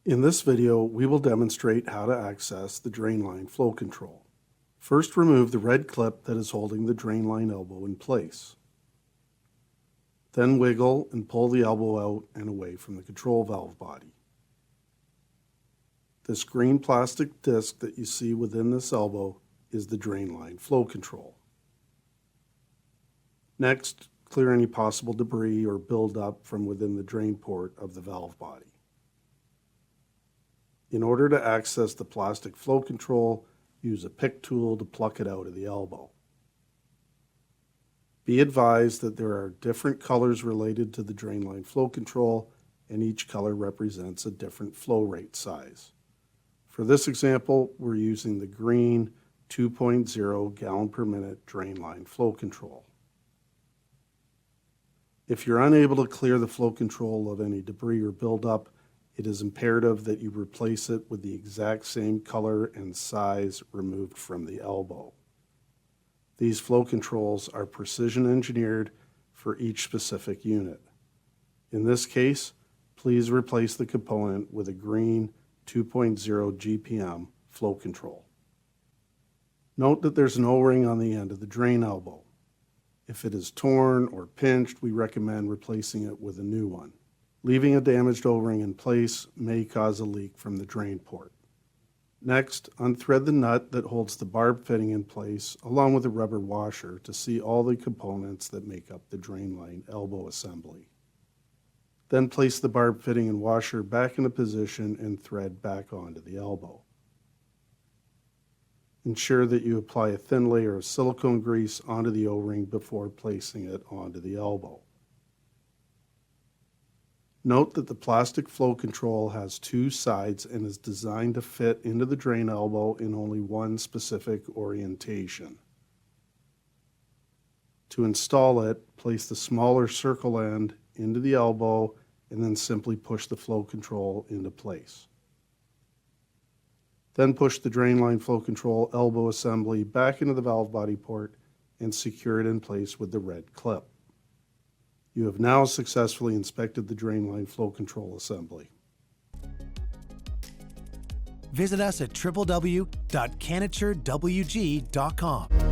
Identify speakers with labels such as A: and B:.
A: In this video, we will demonstrate how to access the drain line flow control. First, remove the red clip that is holding the drain line elbow in place. Then wiggle and pull the elbow out and away from the control valve body. This green plastic disc that you see within this elbow is the drain line flow control. Next, clear any possible debris or buildup from within the drain port of the valve body. In order to access the plastic flow control, use a pick tool to pluck it out of the elbow. Be advised that there are different colors related to the drain line flow control, and each color represents a different flow rate size. For this example, we're using the green 2.0 gallon per minute drain line flow control. If you're unable to clear the flow control of any debris or buildup, it is imperative that you replace it with the exact same color and size removed from the elbow. These flow controls are precision engineered for each specific unit. In this case, please replace the component with a green 2.0 GPM flow control. Note that there's an O-ring on the end of the drain elbow. If it is torn or pinched, we recommend replacing it with a new one. Leaving a damaged O-ring in place may cause a leak from the drain port. Next, unthread the nut that holds the barb fitting in place along with a rubber washer to see all the components that make up the drain line elbow assembly. Then place the barb fitting and washer back into position and thread back onto the elbow. Ensure that you apply a thin layer of silicone grease onto the O-ring before placing it onto the elbow. Note that the plastic flow control has two sides and is designed to fit into the drain elbow in only one specific orientation. To install it, place the smaller circle end into the elbow and then simply push the flow control into place. Then push the drain line flow control elbow assembly back into the valve body port and secure it in place with the red clip. You have now successfully inspected the drain line flow control assembly.
B: Visit us at www.canaturewg.com.